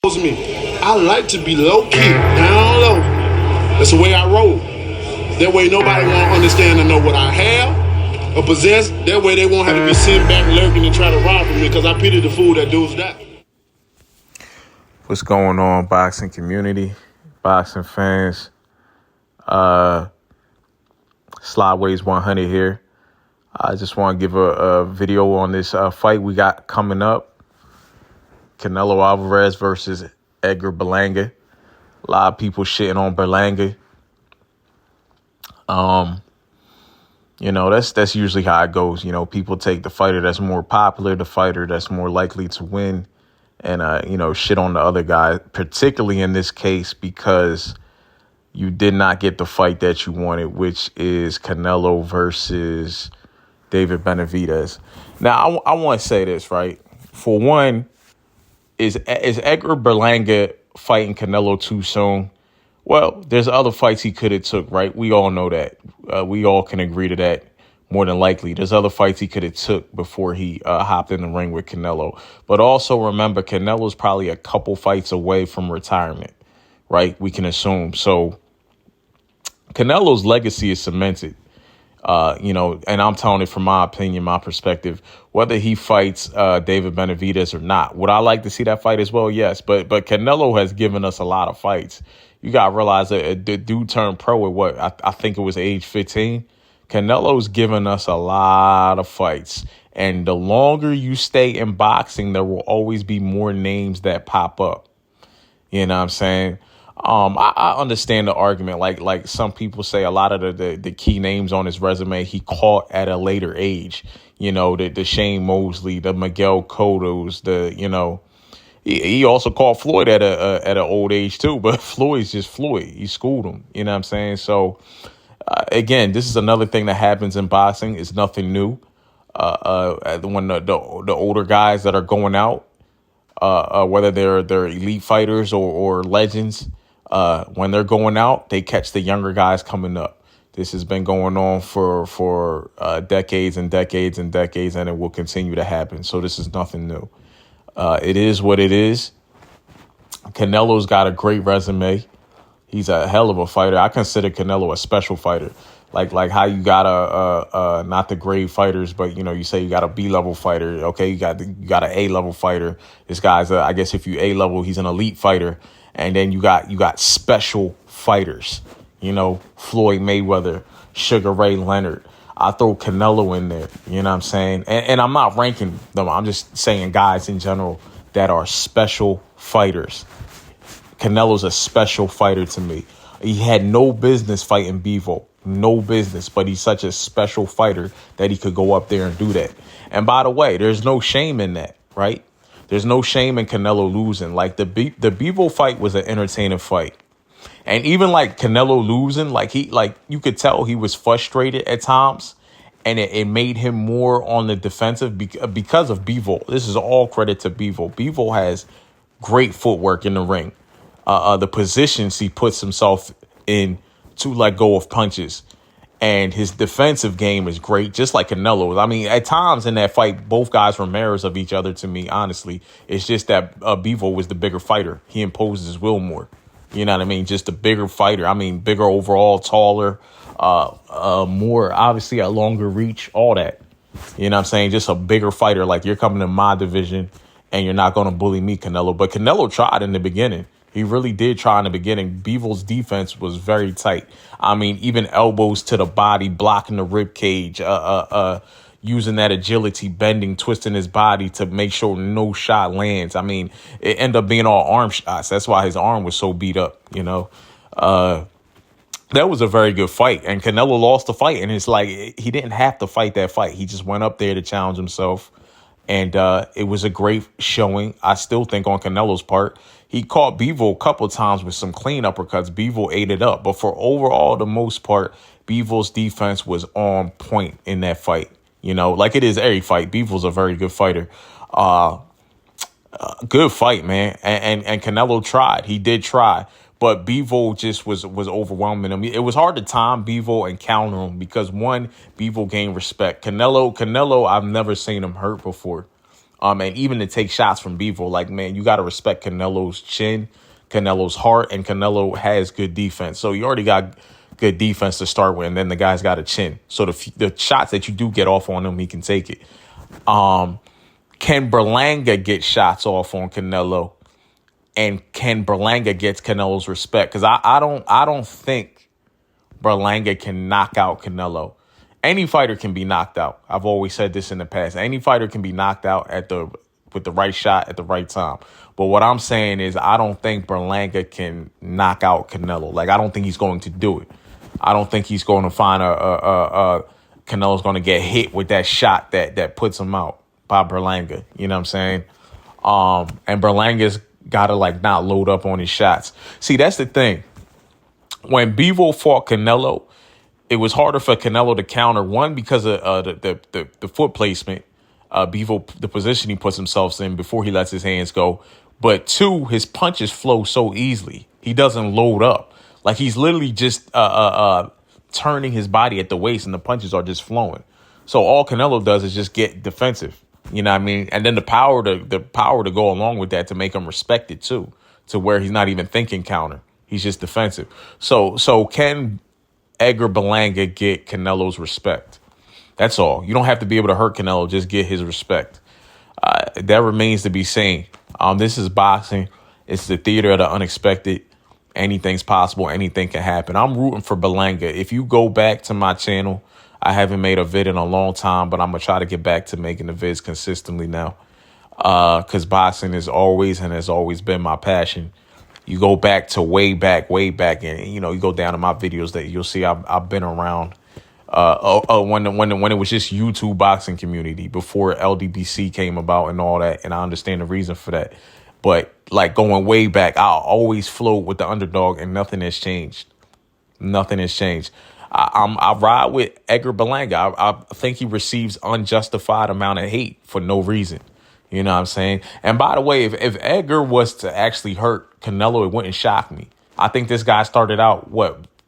Me. I like to be low key, down low. That's the way I roll. That way nobody won't understand and know what I have or possess. That way they won't have to be sitting back lurking and try to rob me because I pity the fool that does that. What's going on, boxing community, boxing fans? Slyways 100 here. I just want to give a video on this fight we got coming up. Canelo Alvarez versus Edgar Berlanga. A lot of people shitting on Berlanga. That's usually how it goes. People take the fighter that's more popular, the fighter that's more likely to win, and shit on the other guy, particularly in this case because you did not get the fight that you wanted, which is Canelo versus David Benavidez. Now, I want to say this, right? For one, is Edgar Berlanga fighting Canelo too soon? Well, there's other fights he could have took, right? We all know that. We all can agree to that more than likely. There's other fights he could have took before he hopped in the ring with Canelo. But also remember, Canelo's probably a couple fights away from retirement, right? We can assume. So Canelo's legacy is cemented. And I'm telling it from my opinion, my perspective, whether he fights David Benavidez or not. Would I like to see that fight as well? Yes. But Canelo has given us a lot of fights. You got to realize that the dude turned pro at what? I think it was age 15. Canelo's given us a lot of fights. And the longer you stay in boxing, there will always be more names that pop up. You know what I'm saying? I understand the argument. Like some people say, a lot of the key names on his resume he caught at a later age. The Shane Mosley, the Miguel Cottos, he also caught Floyd at an old age too. But Floyd's just Floyd. He schooled him. You know what I'm saying? So again, this is another thing that happens in boxing. It's nothing new. When the older guys that are going out, whether they're elite fighters or legends. When they're going out, they catch the younger guys coming up. This has been going on for decades and decades and decades, and it will continue to happen. So this is nothing new. It is what it is. Canelo's got a great resume. He's a hell of a fighter. I consider Canelo a special fighter. Like how you got a not the grade fighters, but you say you got a B-level fighter. Okay, you got an A-level fighter. This guy's I guess if you A-level, he's an elite fighter. And then you got special fighters, Floyd Mayweather, Sugar Ray Leonard. I throw Canelo in there, you know what I'm saying? And I'm not ranking them. I'm just saying guys in general that are special fighters. Canelo's a special fighter to me. He had no business fighting Bivol. No business, but he's such a special fighter that he could go up there and do that. And by the way, there's no shame in that, right? There's no shame in Canelo losing. Like the Bivol fight was an entertaining fight. And even like Canelo losing, you could tell he was frustrated at times, and it made him more on the defensive because of Bivol. This is all credit to Bivol. Bivol has great footwork in the ring. The positions he puts himself in to let go of punches. And his defensive game is great, just like Canelo's. I mean, at times in that fight, both guys were mirrors of each other to me, honestly. It's just that Bivol was the bigger fighter. He imposes his will more. You know what I mean? Just a bigger fighter. I mean, bigger overall, taller, more, obviously, a longer reach, all that. You know what I'm saying? Just a bigger fighter. Like, you're coming to my division, and you're not going to bully me, Canelo. But Canelo tried in the beginning. He really did try in the beginning. Bivol's defense was very tight. I mean, even elbows to the body, blocking the rib cage, using that agility, bending, twisting his body to make sure no shot lands. I mean, it ended up being all arm shots. That's why his arm was so beat up, That was a very good fight. And Canelo lost the fight. And it's like he didn't have to fight that fight. He just went up there to challenge himself. And it was a great showing, I still think, on Canelo's part. He caught Bivol a couple of times with some clean uppercuts. Bivol ate it up. But for overall, the most part, Bivol's defense was on point in that fight. Like it is every fight. Bivol's a very good fighter. Good fight, man. And Canelo tried. He did try. But Bivol just was overwhelming him. It was hard to time Bivol and counter him because, one, Bivol gained respect. Canelo, I've never seen him hurt before. And even to take shots from Bivol, like, man, you got to respect Canelo's chin, Canelo's heart, and Canelo has good defense. So you already got good defense to start with, and then the guy's got a chin. So the shots that you do get off on him, he can take it. Can Berlanga get shots off on Canelo? And can Berlanga get Canelo's respect? Because I don't think Berlanga can knock out Canelo. Any fighter can be knocked out. I've always said this in the past. Any fighter can be knocked out with the right shot at the right time. But what I'm saying is I don't think Berlanga can knock out Canelo. Like, I don't think he's going to do it. I don't think he's going to find Canelo's going to get hit with that shot that puts him out by Berlanga. You know what I'm saying? And Berlanga's got to, like, not load up on his shots. See, that's the thing. When Bivol fought Canelo, it was harder for Canelo to counter, one, because of the foot placement, Bivol, the position he puts himself in before he lets his hands go. But two, his punches flow so easily. He doesn't load up. Like, he's literally just turning his body at the waist, and the punches are just flowing. So all Canelo does is just get defensive. You know what I mean? And then the power to go along with that to make him respect it too, to where he's not even thinking counter. He's just defensive. So can Edgar Berlanga get Canelo's respect? That's all. You don't have to be able to hurt Canelo. Just get his respect. That remains to be seen. This is boxing. It's the theater of the unexpected. Anything's possible. Anything can happen. I'm rooting for Berlanga. If you go back to my channel, I haven't made a vid in a long time, but I'm going to try to get back to making the vids consistently now. Because boxing is always and has always been my passion. You go back to way back, and, you know, you go down to my videos that you'll see I've been around when it was just YouTube boxing community before LDBC came about and all that. And I understand the reason for that. But, like, going way back, I'll always float with the underdog, and nothing has changed. Nothing has changed. I ride with Edgar Berlanga. I think he receives unjustified amount of hate for no reason. You know what I'm saying? And by the way, if Edgar was to actually hurt Canelo, it wouldn't shock me. I think this guy started out,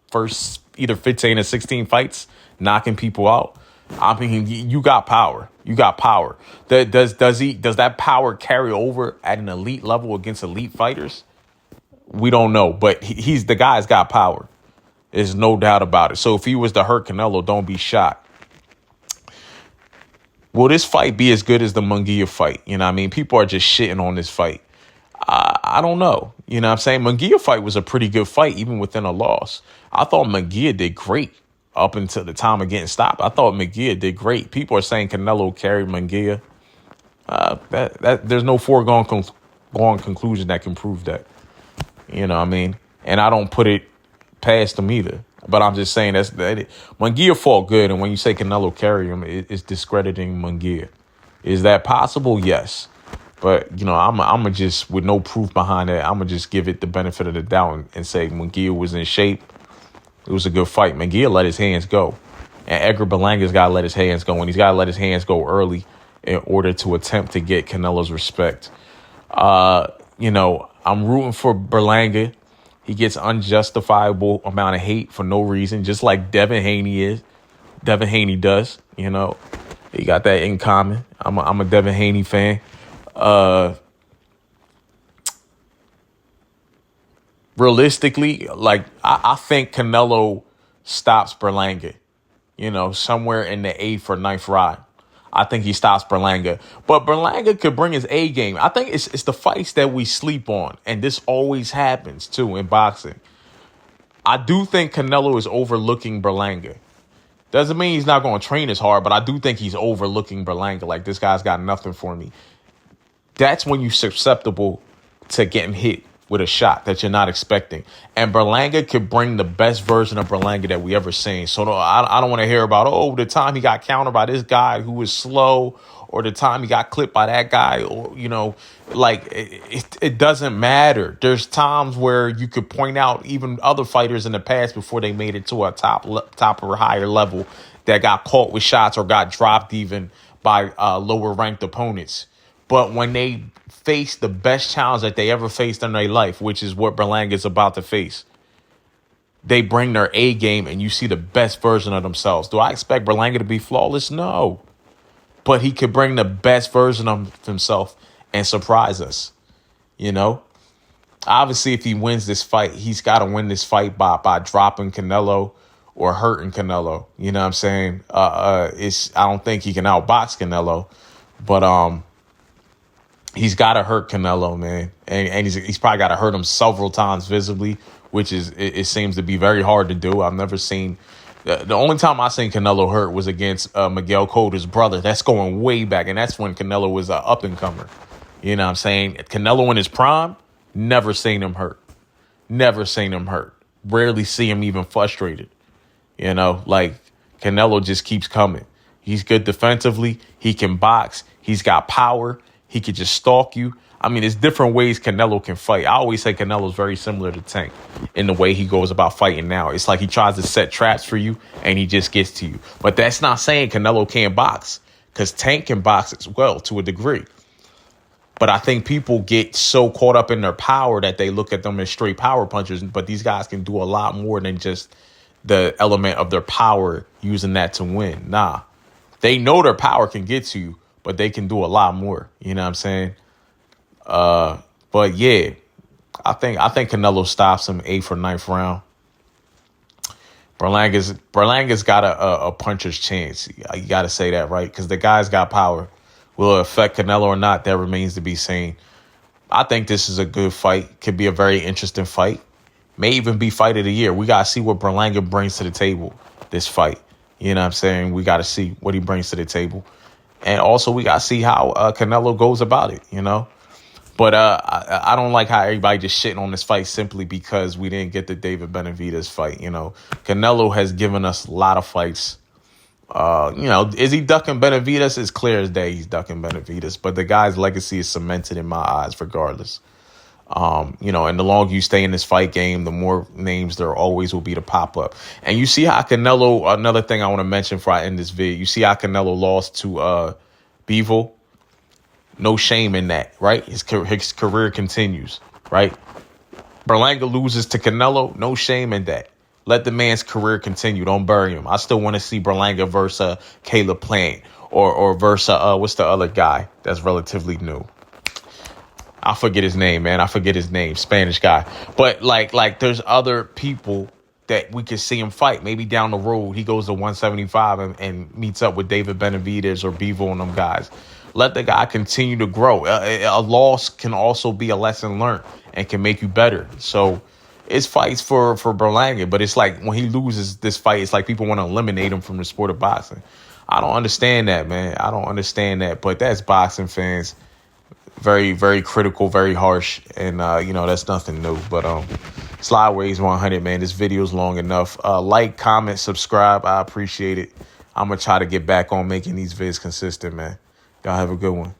first either 15 or 16 fights, knocking people out. I mean, you got power. You got power. Does that power carry over at an elite level against elite fighters? We don't know, but the guy's got power. There's no doubt about it. So if he was to hurt Canelo, don't be shocked. Will this fight be as good as the Munguia fight? You know what I mean? People are just shitting on this fight. I don't know. You know what I'm saying? Munguia fight was a pretty good fight, even within a loss. I thought Munguia did great up until the time of getting stopped. I thought Munguia did great. People are saying Canelo carried Munguia. There's no foregone conclusion that can prove that. You know what I mean? And I don't put it past him either. But I'm just saying that Munguia fought good, and when you say Canelo carry him, it's discrediting Munguia. Is that possible? Yes. But, you know, I'm just, with no proof behind that, I'm going to just give it the benefit of the doubt and say Munguia was in shape. It was a good fight. Munguia let his hands go. And Edgar Berlanga's got to let his hands go, and he's got to let his hands go early in order to attempt to get Canelo's respect. You know, I'm rooting for Berlanga. He gets unjustifiable amount of hate for no reason, just like Devin Haney does, you know. He got that in common. I'm a Devin Haney fan. Realistically, like, I think Canelo stops Berlanga, you know, somewhere in the 8th or 9th round. I think he stops Berlanga. But Berlanga could bring his A game. I think it's the fights that we sleep on. And this always happens, too, in boxing. I do think Canelo is overlooking Berlanga. Doesn't mean he's not going to train as hard, but I do think he's overlooking Berlanga. Like, this guy's got nothing for me. That's when you're susceptible to getting hit with a shot that you're not expecting. And Berlanga could bring the best version of Berlanga that we ever seen. So no, I don't want to hear about, the time he got countered by this guy who was slow, or the time he got clipped by that guy, or, you know, like, it doesn't matter. There's times where you could point out even other fighters in the past before they made it to a top or higher level that got caught with shots or got dropped even by lower ranked opponents. But when they face the best challenge that they ever faced in their life, which is what Berlanga is about to face, they bring their A game and you see the best version of themselves. Do I expect Berlanga to be flawless? No. but he could bring the best version of himself and surprise us. You know, obviously, if he wins this fight, he's got to win this fight by dropping Canelo or hurting Canelo. You know what I'm saying? I don't think he can outbox Canelo, but he's got to hurt Canelo, man, and he's probably got to hurt him several times visibly, which it seems to be very hard to do. I've never seen. The only time I seen Canelo hurt was against Miguel Cotto's brother. That's going way back, and that's when Canelo was an up and comer. You know what I'm saying? Canelo in his prime, never seen him hurt. Never seen him hurt. Rarely see him even frustrated. You know, like Canelo just keeps coming. He's good defensively. He can box. He's got power. He could just stalk you. I mean, there's different ways Canelo can fight. I always say Canelo's very similar to Tank in the way he goes about fighting now. It's like he tries to set traps for you and he just gets to you. But that's not saying Canelo can't box, because Tank can box as well to a degree. But I think people get so caught up in their power that they look at them as straight power punchers. But these guys can do a lot more than just the element of their power, using that to win. Nah, they know their power can get to you, but they can do a lot more. You know what I'm saying? But yeah, I think Canelo stops him 8th or 9th round. Berlanga's got a puncher's chance. You got to say that, right? Because the guy's got power. Will it affect Canelo or not? That remains to be seen. I think this is a good fight. Could be a very interesting fight. May even be fight of the year. We got to see what Berlanga brings to the table this fight. You know what I'm saying? We got to see what he brings to the table. And also we got to see how Canelo goes about it, you know? But I don't like how everybody just shitting on this fight simply because we didn't get the David Benavidez fight, you know? Canelo has given us a lot of fights. You know, is he ducking Benavidez? It's clear as day he's ducking Benavidez. But the guy's legacy is cemented in my eyes regardless. You know, and the longer you stay in this fight game, the more names there always will be to pop up. And you see how Canelo, another thing I want to mention before I end this video, you see how Canelo lost to Bivol. No shame in that, right? His career continues, right? Berlanga loses to Canelo. No shame in that. Let the man's career continue. Don't bury him. I still want to see Berlanga versus Caleb Plant or versus what's the other guy that's relatively new? I forget his name, man. I forget his name. Spanish guy. But like there's other people that we could see him fight. Maybe down the road he goes to 175 and meets up with David Benavidez or Bivol and them guys. Let the guy continue to grow. A loss can also be a lesson learned and can make you better. So it's fights for Berlanga, but it's like when he loses this fight, it's like people want to eliminate him from the sport of boxing. I don't understand that, man. I don't understand that. But that's boxing fans. Very, very critical, very harsh. And, you know, that's nothing new. But Slideways 100, man. This video's long enough. Like, comment, subscribe. I appreciate it. I'm going to try to get back on making these vids consistent, man. Y'all have a good one.